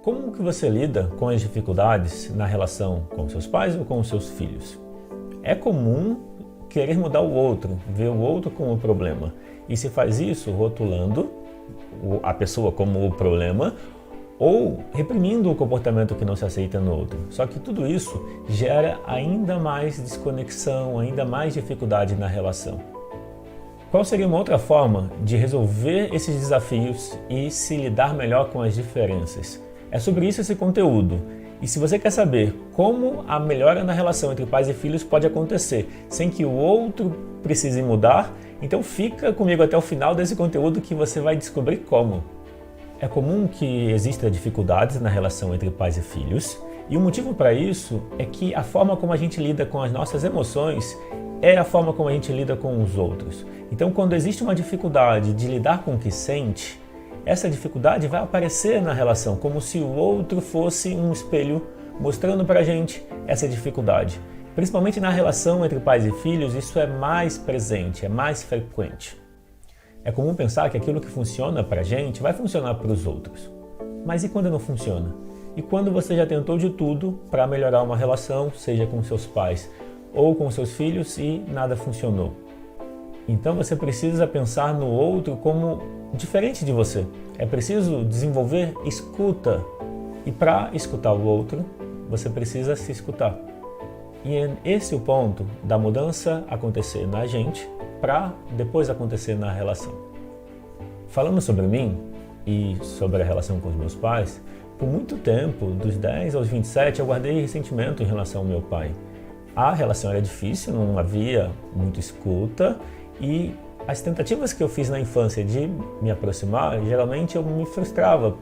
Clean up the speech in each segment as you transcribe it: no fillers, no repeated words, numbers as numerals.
Como que você lida com as dificuldades na relação com seus pais ou com os seus filhos? É comum querer mudar o outro, ver o outro como o problema. E se faz isso rotulando a pessoa como o problema ou reprimindo o comportamento que não se aceita no outro. Só que tudo isso gera ainda mais desconexão, ainda mais dificuldade na relação. Qual seria uma outra forma de resolver esses desafios e se lidar melhor com as diferenças? É sobre isso esse conteúdo. E se você quer saber como a melhora na relação entre pais e filhos pode acontecer sem que o outro precise mudar, então fica comigo até o final desse conteúdo que você vai descobrir como. É comum que exista dificuldades na relação entre pais e filhos, e o motivo para isso é que a forma como a gente lida com as nossas emoções é a forma como a gente lida com os outros. Então, quando existe uma dificuldade de lidar com o que sente, essa dificuldade vai aparecer na relação, como se o outro fosse um espelho mostrando para a gente essa dificuldade. Principalmente na relação entre pais e filhos, isso é mais presente, é mais frequente. É comum pensar que aquilo que funciona para a gente vai funcionar para os outros. Mas e quando não funciona? E quando você já tentou de tudo para melhorar uma relação, seja com seus pais ou com seus filhos, e nada funcionou? Então você precisa pensar no outro como diferente de você. É preciso desenvolver escuta. E para escutar o outro, você precisa se escutar. E é esse o ponto da mudança acontecer na gente para depois acontecer na relação. Falando sobre mim e sobre a relação com os meus pais, por muito tempo, dos 10 aos 27, eu guardei ressentimento em relação ao meu pai. A relação era difícil, não havia muita escuta e as tentativas que eu fiz na infância de me aproximar, geralmente eu me frustrava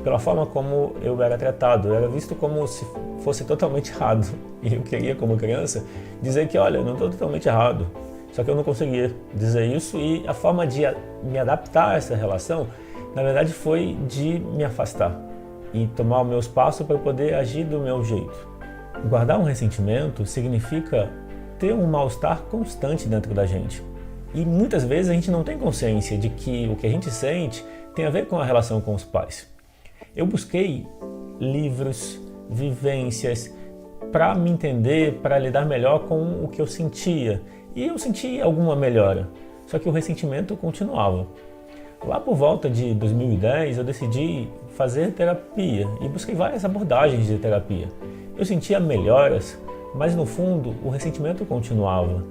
pela forma como eu era tratado. Eu era visto como se fosse totalmente errado. E eu queria, como criança, dizer que, olha, eu não estou totalmente errado. Só que eu não conseguia dizer isso, e a forma de me adaptar a essa relação, na verdade, foi de me afastar e tomar o meu espaço para poder agir do meu jeito. Guardar um ressentimento significa ter um mal-estar constante dentro da gente. E muitas vezes a gente não tem consciência de que o que a gente sente tem a ver com a relação com os pais. Eu busquei livros, vivências, para me entender, para lidar melhor com o que eu sentia. E eu senti alguma melhora, só que o ressentimento continuava. Lá por volta de 2010 eu decidi fazer terapia e busquei várias abordagens de terapia. Eu sentia melhoras, mas no fundo o ressentimento continuava.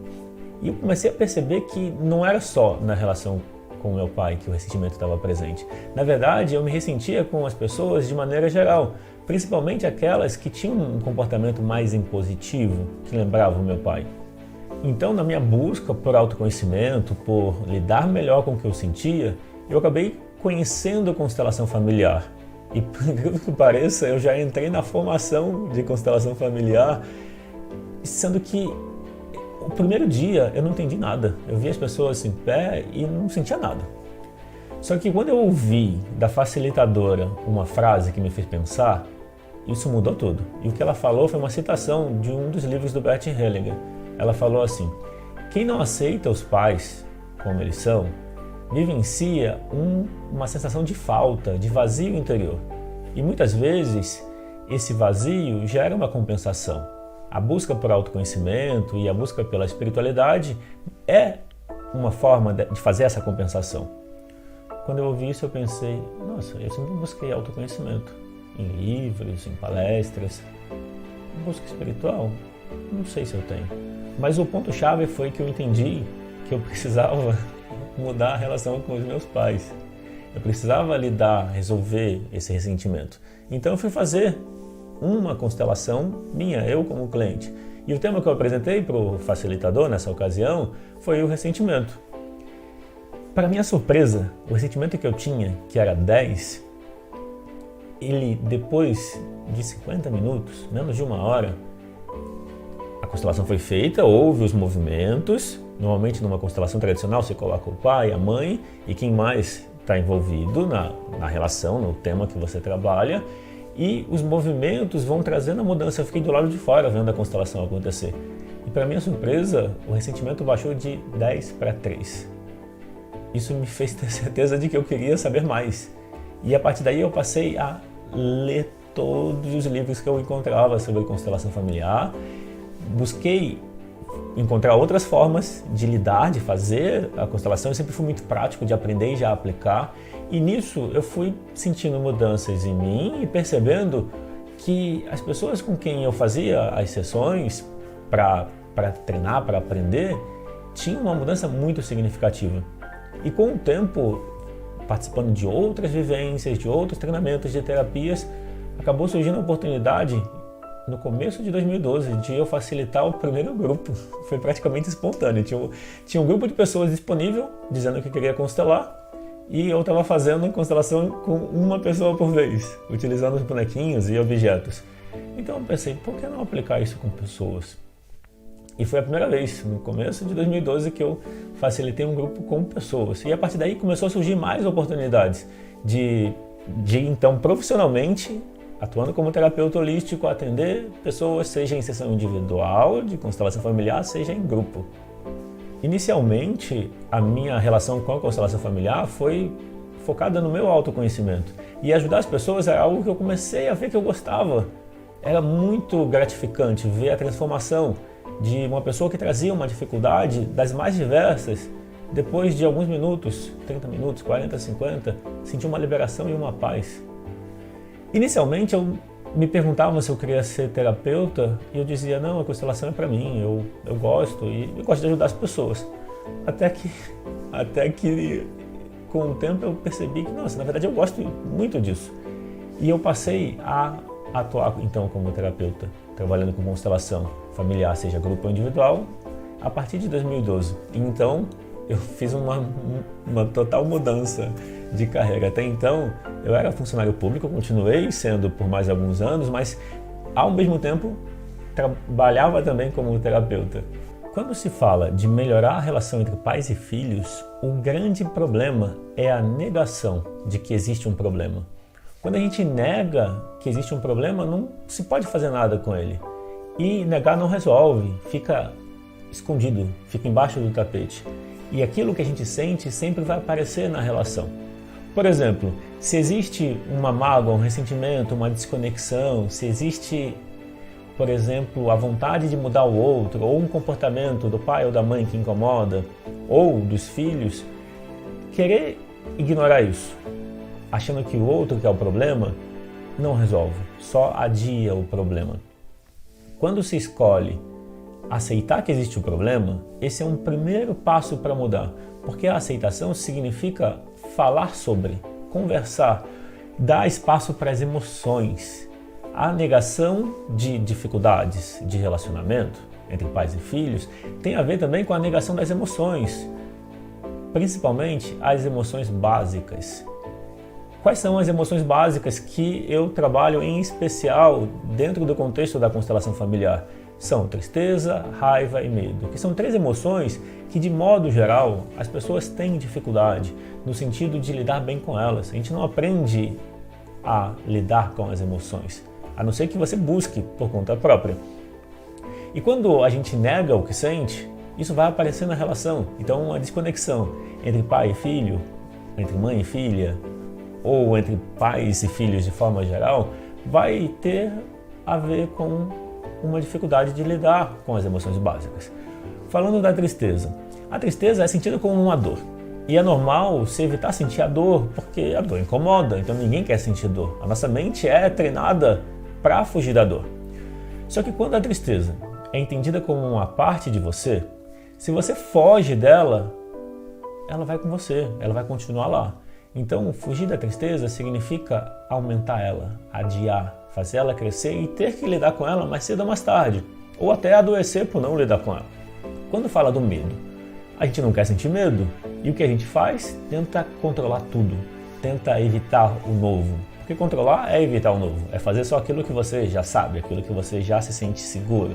E eu comecei a perceber que não era só na relação com meu pai que o ressentimento estava presente. Na verdade, eu me ressentia com as pessoas de maneira geral, principalmente aquelas que tinham um comportamento mais impositivo, que lembravam meu pai. Então, na minha busca por autoconhecimento, por lidar melhor com o que eu sentia, eu acabei conhecendo a constelação familiar. E, por incrível que pareça, eu já entrei na formação de constelação familiar, sendo que o primeiro dia eu não entendi nada. Eu vi as pessoas em pé e não sentia nada. Só que quando eu ouvi da facilitadora uma frase que me fez pensar, isso mudou tudo. E o que ela falou foi uma citação de um dos livros do Bert Hellinger. Ela falou assim: quem não aceita os pais como eles são, vivencia uma sensação de falta, de vazio interior. E muitas vezes esse vazio gera uma compensação. A busca por autoconhecimento e a busca pela espiritualidade é uma forma de fazer essa compensação. Quando eu ouvi isso, eu pensei, nossa, eu sempre busquei autoconhecimento. Em livros, em palestras. Busca espiritual? Não sei se eu tenho. Mas o ponto-chave foi que eu entendi que eu precisava mudar a relação com os meus pais. Eu precisava resolver esse ressentimento. Então eu fui fazer uma constelação minha, eu como cliente. E o tema que eu apresentei para o facilitador nessa ocasião foi o ressentimento. Para minha surpresa, o ressentimento que eu tinha, que era 10, ele depois de 50 minutos, menos de 1 hora, a constelação foi feita, houve os movimentos. Normalmente numa constelação tradicional você coloca o pai, a mãe e quem mais está envolvido na relação, no tema que você trabalha. E os movimentos vão trazendo a mudança. Eu fiquei do lado de fora vendo a constelação acontecer. E para minha surpresa, o ressentimento baixou de 10 para 3. Isso me fez ter certeza de que eu queria saber mais. E a partir daí eu passei a ler todos os livros que eu encontrava sobre constelação familiar, busquei encontrar outras formas de lidar, de fazer a constelação. Eu sempre fui muito prático de aprender e já aplicar, e nisso eu fui sentindo mudanças em mim e percebendo que as pessoas com quem eu fazia as sessões para treinar, para aprender, tinham uma mudança muito significativa. E com o tempo, participando de outras vivências, de outros treinamentos, de terapias, acabou surgindo a oportunidade no começo de 2012 de eu facilitar o primeiro grupo. Foi praticamente espontâneo. Tinha um grupo de pessoas disponível dizendo que queria constelar, e eu estava fazendo constelação com uma pessoa por vez, utilizando os bonequinhos e objetos. Então eu pensei, por que não aplicar isso com pessoas? E foi a primeira vez, no começo de 2012, que eu facilitei um grupo com pessoas. E a partir daí começou a surgir mais oportunidades de então, profissionalmente, atuando como terapeuta holístico, atender pessoas, seja em sessão individual, de constelação familiar, seja em grupo. Inicialmente, a minha relação com a constelação familiar foi focada no meu autoconhecimento. E ajudar as pessoas era algo que eu comecei a ver que eu gostava. Era muito gratificante ver a transformação de uma pessoa que trazia uma dificuldade das mais diversas. Depois de alguns minutos, 30 minutos, 40, 50, senti uma liberação e uma paz. Inicialmente eu me perguntava se eu queria ser terapeuta e eu dizia, não, a constelação é para mim, eu gosto e eu gosto de ajudar as pessoas. Até que com o tempo eu percebi que, nossa, na verdade eu gosto muito disso. E eu passei a atuar então como terapeuta, trabalhando com constelação familiar, seja grupo ou individual, a partir de 2012. Então eu fiz uma total mudança de carreira. Até então eu era funcionário público, continuei sendo por mais alguns anos, mas ao mesmo tempo trabalhava também como terapeuta. Quando se fala de melhorar a relação entre pais e filhos, o grande problema é a negação de que existe um problema. Quando a gente nega que existe um problema, não se pode fazer nada com ele. E negar não resolve, fica escondido, fica embaixo do tapete. E aquilo que a gente sente sempre vai aparecer na relação. Por exemplo, se existe uma mágoa, um ressentimento, uma desconexão, se existe, por exemplo, a vontade de mudar o outro, ou um comportamento do pai ou da mãe que incomoda, ou dos filhos, querer ignorar isso, achando que o outro que é o problema, não resolve, só adia o problema. Quando se escolhe aceitar que existe o problema, esse é um primeiro passo para mudar, porque a aceitação significa falar sobre, conversar, dar espaço para as emoções. A negação de dificuldades de relacionamento entre pais e filhos tem a ver também com a negação das emoções, principalmente as emoções básicas. Quais são as emoções básicas que eu trabalho em especial dentro do contexto da constelação familiar? São tristeza, raiva e medo, que são 3 emoções que, de modo geral, as pessoas têm dificuldade no sentido de lidar bem com elas. A gente não aprende a lidar com as emoções, a não ser que você busque por conta própria. E quando a gente nega o que sente, isso vai aparecer na relação. Então, a desconexão entre pai e filho, entre mãe e filha, ou entre pais e filhos de forma geral, vai ter a ver com uma dificuldade de lidar com as emoções básicas. Falando da tristeza, a tristeza é sentida como uma dor. E é normal se evitar sentir a dor, porque a dor incomoda, então ninguém quer sentir dor. A nossa mente é treinada para fugir da dor. Só que quando a tristeza é entendida como uma parte de você, se você foge dela, ela vai com você, ela vai continuar lá. Então, fugir da tristeza significa aumentar ela, adiar, fazer ela crescer e ter que lidar com ela mais cedo ou mais tarde, ou até adoecer por não lidar com ela. Quando fala do medo, a gente não quer sentir medo, e o que a gente faz? Tenta controlar tudo, tenta evitar o novo. Porque controlar é evitar o novo, é fazer só aquilo que você já sabe, aquilo que você já se sente seguro.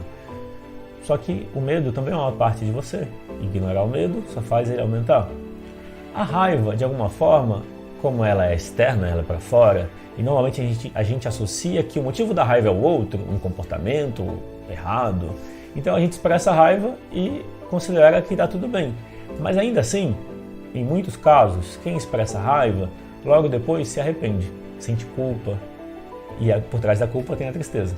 Só que o medo também é uma parte de você. Ignorar o medo só faz ele aumentar. A raiva, de alguma forma, como ela é externa, ela é para fora, e normalmente a gente associa que o motivo da raiva é o outro, um comportamento errado. Então a gente expressa a raiva e considera que está tudo bem. Mas ainda assim, em muitos casos, quem expressa raiva, logo depois se arrepende, sente culpa E por trás da culpa tem a tristeza.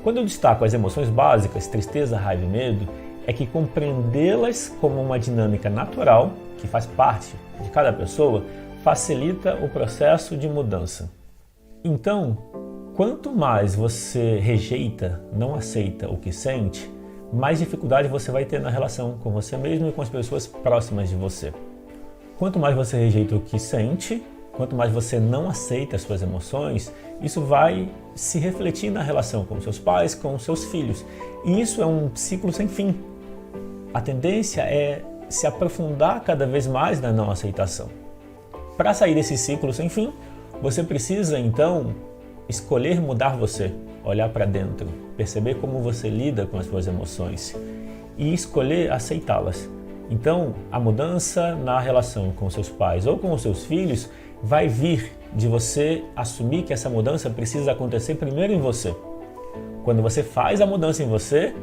Quando eu destaco as emoções básicas, tristeza, raiva e medo, é que compreendê-las como uma dinâmica natural, que faz parte de cada pessoa, facilita o processo de mudança. Então, quanto mais você rejeita, não aceita o que sente, mais dificuldade você vai ter na relação com você mesmo e com as pessoas próximas de você. Quanto mais você rejeita o que sente, quanto mais você não aceita as suas emoções, isso vai se refletir na relação com seus pais, com seus filhos. E isso é um ciclo sem fim. A tendência é se aprofundar cada vez mais na não aceitação. Para sair desse ciclo sem fim, você precisa então escolher mudar você, olhar para dentro, perceber como você lida com as suas emoções e escolher aceitá-las. Então, a mudança na relação com seus pais ou com os seus filhos vai vir de você assumir que essa mudança precisa acontecer primeiro em você. Quando você faz a mudança em você,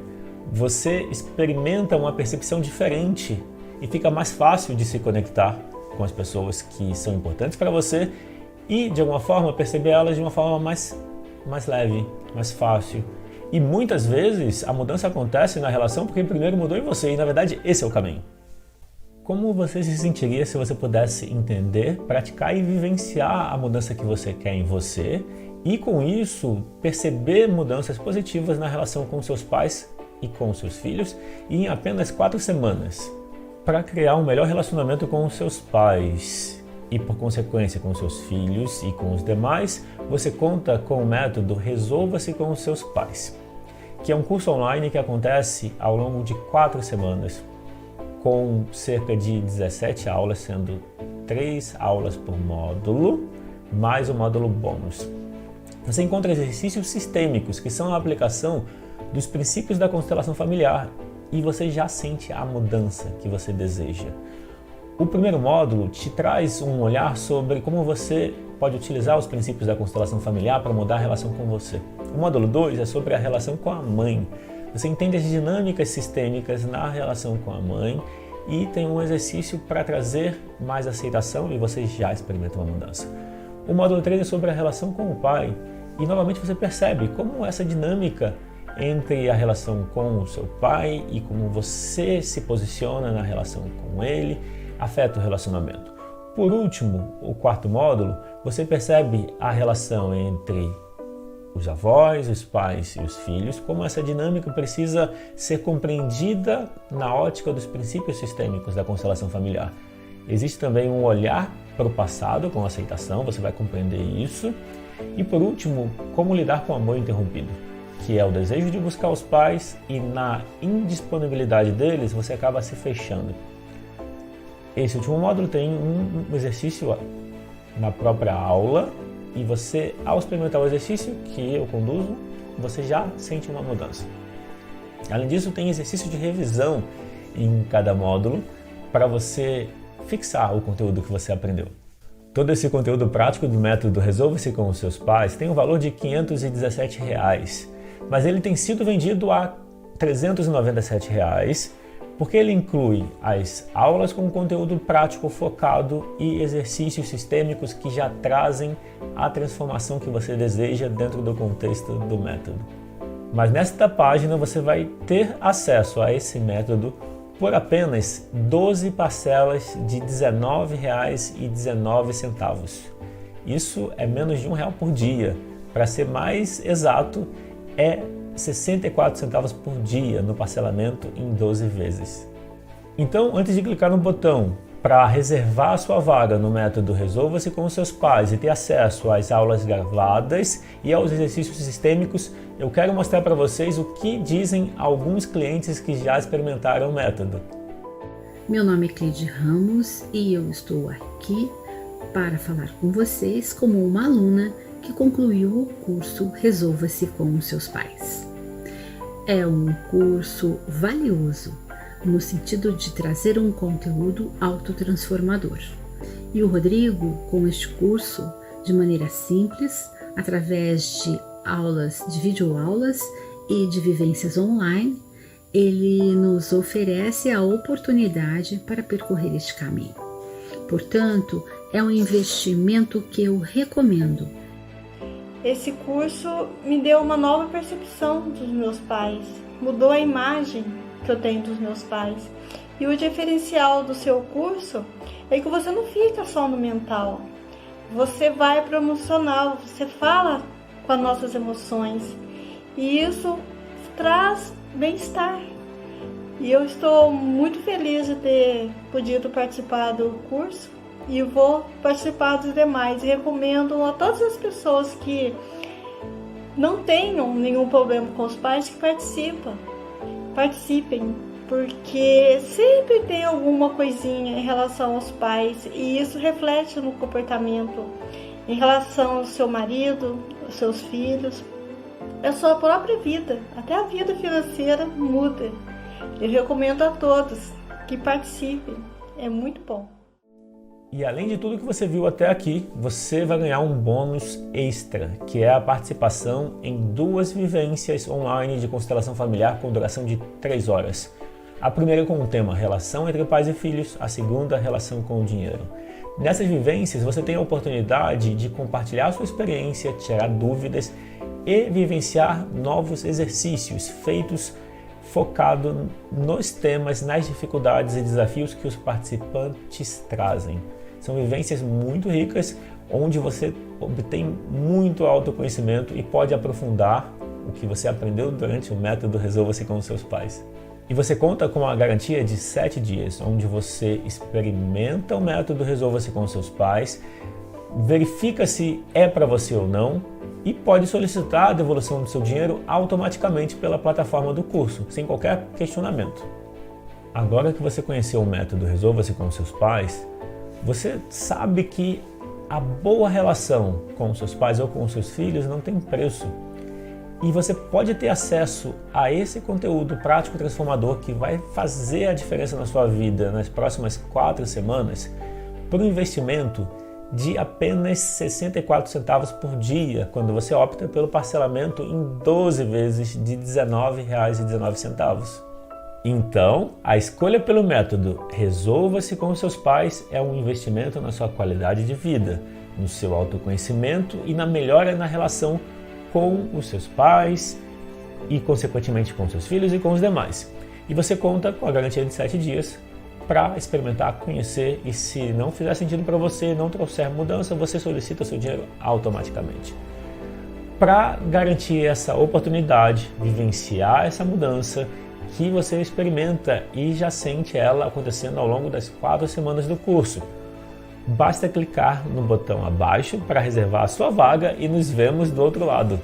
você experimenta uma percepção diferente e fica mais fácil de se conectar com as pessoas que são importantes para você e, de alguma forma, perceber elas de uma forma mais leve, mais fácil. E muitas vezes a mudança acontece na relação porque primeiro mudou em você e, na verdade, esse é o caminho. Como você se sentiria se você pudesse entender, praticar e vivenciar a mudança que você quer em você e, com isso, perceber mudanças positivas na relação com seus pais e com seus filhos em apenas 4 semanas? Para criar um melhor relacionamento com os seus pais e, por consequência, com seus filhos e com os demais, você conta com o método Resolva-se com os seus pais, que é um curso online que acontece ao longo de 4 semanas, com cerca de 17 aulas, sendo 3 aulas por módulo, mais o módulo bônus. Você encontra exercícios sistêmicos, que são a aplicação dos princípios da constelação familiar, e você já sente a mudança que você deseja. O primeiro módulo te traz um olhar sobre como você pode utilizar os princípios da constelação familiar para mudar a relação com você. O módulo 2 é sobre a relação com a mãe. Você entende as dinâmicas sistêmicas na relação com a mãe e tem um exercício para trazer mais aceitação e você já experimenta uma mudança. O módulo 3 é sobre a relação com o pai e novamente você percebe como essa dinâmica entre a relação com o seu pai e como você se posiciona na relação com ele afeta o relacionamento. Por último, o 4º módulo, você percebe a relação entre os avós, os pais e os filhos, como essa dinâmica precisa ser compreendida na ótica dos princípios sistêmicos da constelação familiar. Existe também um olhar para o passado com aceitação, você vai compreender isso. E por último, como lidar com o amor interrompido, que é o desejo de buscar os pais e na indisponibilidade deles você acaba se fechando. Esse último módulo tem um exercício na própria aula e você, ao experimentar o exercício que eu conduzo, você já sente uma mudança. Além disso, tem exercício de revisão em cada módulo para você fixar o conteúdo que você aprendeu. Todo esse conteúdo prático do método Resolva-se com os seus pais tem um valor de R$ 517, mas ele tem sido vendido a R$ 397, porque ele inclui as aulas com conteúdo prático focado e exercícios sistêmicos que já trazem a transformação que você deseja dentro do contexto do método. Mas nesta página você vai ter acesso a esse método por apenas 12 parcelas de R$ 19,19. Isso é menos de R$ 1 por dia. Para ser mais exato, é 64 centavos por dia no parcelamento em 12 vezes. Então, antes de clicar no botão para reservar a sua vaga no método Resolva-se com os seus pais e ter acesso às aulas gravadas e aos exercícios sistêmicos, eu quero mostrar para vocês o que dizem alguns clientes que já experimentaram o método. Meu nome é Cleide Ramos e eu estou aqui para falar com vocês como uma aluna que concluiu o curso Resolva-se com os seus pais. É um curso valioso no sentido de trazer um conteúdo autotransformador. E o Rodrigo, com este curso, de maneira simples, através de aulas, de videoaulas e de vivências online, ele nos oferece a oportunidade para percorrer este caminho. Portanto, é um investimento que eu recomendo. esse curso me deu uma nova percepção dos meus pais, mudou a imagem que eu tenho dos meus pais. E o diferencial do seu curso é que você não fica só no mental, você vai para o emocional, você fala com as nossas emoções e isso traz bem-estar. E eu estou muito feliz de ter podido participar do curso e vou participar dos demais. E recomendo a todas as pessoas que não tenham nenhum problema com os pais que participem, porque sempre tem alguma coisinha em relação aos pais e isso reflete no comportamento em relação ao seu marido, aos seus filhos, a sua própria vida, até a vida financeira muda. Eu recomendo a todos que participem, é muito bom. E além de tudo que você viu até aqui, você vai ganhar um bônus extra, que é a participação em 2 vivências online de constelação familiar com duração de 3 horas. A primeira com o tema relação entre pais e filhos, a segunda relação com o dinheiro. Nessas vivências você tem a oportunidade de compartilhar sua experiência, tirar dúvidas e vivenciar novos exercícios feitos focado nos temas, nas dificuldades e desafios que os participantes trazem. São vivências muito ricas, onde você obtém muito autoconhecimento e pode aprofundar o que você aprendeu durante o método Resolva-se com os seus pais. E você conta com a garantia de 7 dias, onde você experimenta o método Resolva-se com os seus pais, verifica se é para você ou não e pode solicitar a devolução do seu dinheiro automaticamente pela plataforma do curso, sem qualquer questionamento. Agora que você conheceu o método Resolva-se com os seus pais, você sabe que a boa relação com os seus pais ou com os seus filhos não tem preço. E você pode ter acesso a esse conteúdo prático transformador que vai fazer a diferença na sua vida nas próximas 4 semanas por um investimento de apenas 64 centavos por dia, quando você opta pelo parcelamento em 12 vezes de R$ 19,19. Então, a escolha pelo método Resolva-se com os seus pais é um investimento na sua qualidade de vida, no seu autoconhecimento e na melhora na relação com os seus pais e, consequentemente, com seus filhos e com os demais. E você conta com a garantia de 7 dias para experimentar, conhecer e, se não fizer sentido para você, não trouxer mudança, você solicita o seu dinheiro automaticamente. Para garantir essa oportunidade, vivenciar essa mudança que você experimenta e já sente ela acontecendo ao longo das 4 semanas do curso, basta clicar no botão abaixo para reservar a sua vaga e nos vemos do outro lado.